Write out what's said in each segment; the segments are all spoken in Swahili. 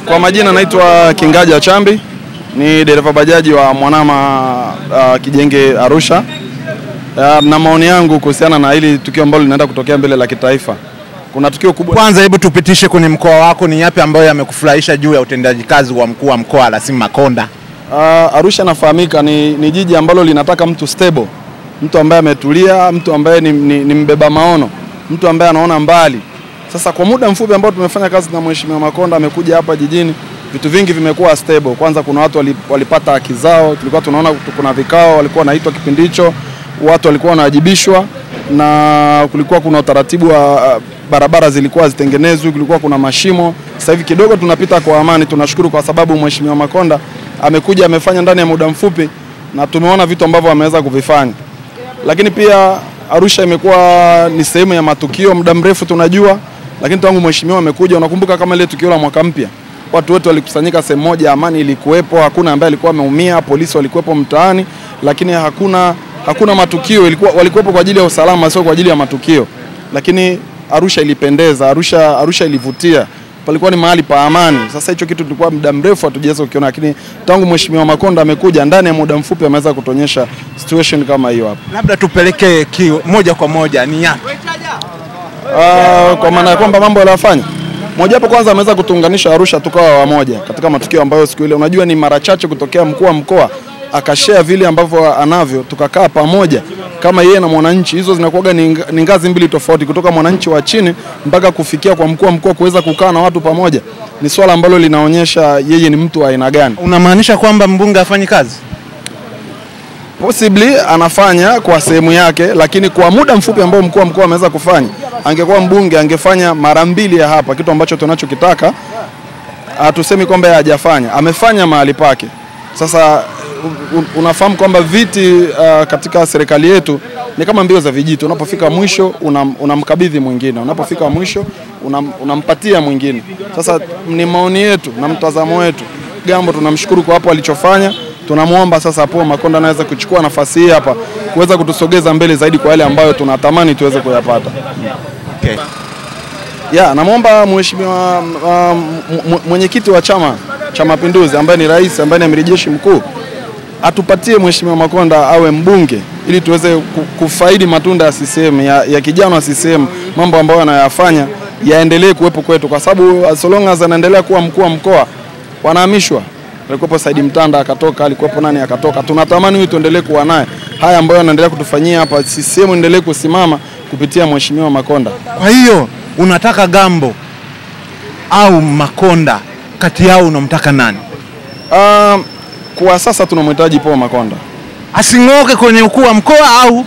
Kwa majina naitwa Kingaja Chambi, ni dereva bajaji wa Mwanama Kijenge Arusha. Na maoni yangu kuhusiana na hili tukio ambalo linaenda kutokea mbele la kitaifa. Kuna tukio kubwa. Kwanza hebu tupitishe kwenye mkoa wako, ni yapi ambayo yamekufurahisha juu ya utendaji kazi wa mkuu wa mkoa Rasimu Makonda? Arusha nafahamika ni jiji ambalo linataka mtu stable, mtu ambaye ametulia, mtu ambaye ni mbeba maono, mtu ambaye anaona mbali. Sasa kwa muda mfupi ambao tumefanya kazi na Mheshimiwa Makonda amekuja hapa jijini, vitu vingi vimekuwa stable. Kwanza kuna watu walipata haki zao, tulikuwa tunaona kuna vikao walikuwa wanaitwa kipindi hicho, watu walikuwa wanawajibishwa, na kulikuwa kuna utaratibu wa barabara zilikuwa zitengenezwe, kulikuwa kuna mashimo. Sasa hivi kidogo tunapita kwa amani. Tunashukuru kwa sababu Mheshimiwa Makonda amekuja amefanya ndani ya muda mfupi, na tumeona vitu ambavyo ameweza kuvifanya. Lakini pia Arusha imekuwa ni sehemu ya matukio muda mrefu tunajua, lakini tangu Mheshimiwa amekuja, unakumbuka kama ile tukio la mwaka mpya, watu wote walikusanyika sehemu moja, amani ilikuwepo, hakuna ambaye alikuwa ameumia, polisi walikuwepo mtaani, lakini hakuna matukio, walikuwepo kwa ajili ya usalama, sio kwa ajili ya matukio. Lakini Arusha ilipendeza, Arusha ilivutia, palikuwa ni mahali pa amani. Sasa hicho kitu tulikuwa muda mrefu hatujaweza kukiona, lakini tangu Mheshimiwa Makonda amekuja, ndani ya muda mfupi ameweza kutuonyesha situation kama hiyo hapa. Labda tupeleke moja kwa moja, ni yapi? Kwa maana ya kwamba mambo aliyofanya, moja hapo kwanza ameweza kutuunganisha Arusha tukawa wamoja katika matukio ambayo siku ile, unajua ni mara chache kutokea mkuu wa mkoa akashare vile ambavyo anavyo, tukakaa pamoja kama yeye na mwananchi. Hizo zinakuwa ni ngazi mbili tofauti, kutoka mwananchi wa chini mpaka kufikia kwa mkuu wa mkoa, kuweza kukaa na watu pamoja. Ni swala ambalo linaonyesha yeye ni mtu wa aina gani. Unamaanisha kwamba mbunge hafanyi kazi? Possibly anafanya kwa sehemu yake, lakini kwa muda mfupi ambao mkuu wa mkoa ameweza kufanya, angekuwa mbunge angefanya mara mbili ya hapa, kitu ambacho tunachokitaka. Hatusemi kwamba hajafanya, amefanya mahali pake. Sasa unafahamu kwamba viti katika serikali yetu ni kama mbio za vijiti. Unapofika mwisho unamkabidhi mwingine, unapofika mwisho unampatia mwingine. Sasa ni maoni yetu na mtazamo wetu. Gambo tunamshukuru kwa hapo alichofanya. Tunamuomba sasa hapo Makonda anaweza kuchukua nafasi hii hapa kuweza kutusogeza mbele zaidi kwa yale ambayo tunatamani tuweze kuyapata. Okay. Namuomba Mheshimiwa mwenyekiti wa Chama cha Mapinduzi ambaye ni rais, ambaye ni amiri jeshi mkuu, atupatie Mheshimiwa Makonda awe mbunge ili tuweze kufaidi matunda ya CCM, ya kijana wa CCM, mambo ambayo anayafanya yaendelee kuwepo kwetu, kwa sababu as long as anaendelea kuwa mkuu wa mkoa, wanahamishwa. Alikuwepo Said Mtanda akatoka, alikuwepo nani akatoka. Tunatamani huyu tuendelee kuwa naye. Haya ambayo anaendelea kutufanyia hapa, CCM endelee kusimama kupitia Mheshimiwa Makonda. Kwa hiyo unataka Gambo au Makonda, kati yao unamtaka nani? Kwa sasa tunamhitaji Paul Makonda. Asing'oke kwenye ukuu wa mkoa au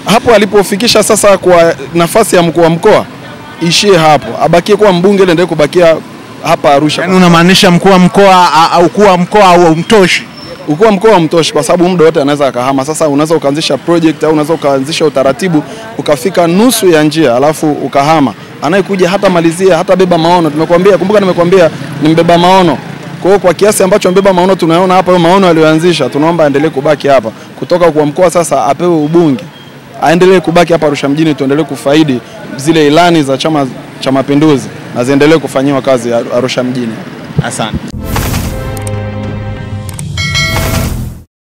hapo alipofikisha sasa kwa nafasi ya mkuu wa mkoa ishie hapo, abakie kuwa mbunge ili endelee kubakia hapa Arusha. Yaani unamaanisha mkuu wa mkoa au ukuu wa mkoa au mtoshi? Ukuu wa mkoa mtoshi, kwa sababu muda wote anaweza akahama. Sasa unaweza ukaanzisha project au unaweza ukaanzisha utaratibu ukafika nusu ya njia alafu ukahama. Anayekuja hata malizia, hata beba maono. Kumbuka nimekwambia ni mbeba maono. Kwa hiyo kwa kiasi ambacho mbeba maono tunaona hapa, hiyo maono aliyoanzisha, tunaomba aendelee kubaki hapa. Kutoka kwa mkoa sasa apewe ubunge, aendelee kubaki hapa Arusha mjini, tuendelee kufaidi zile ilani za Chama cha Mapinduzi na ziendelee kufanyiwa kazi Arusha mjini. Asante.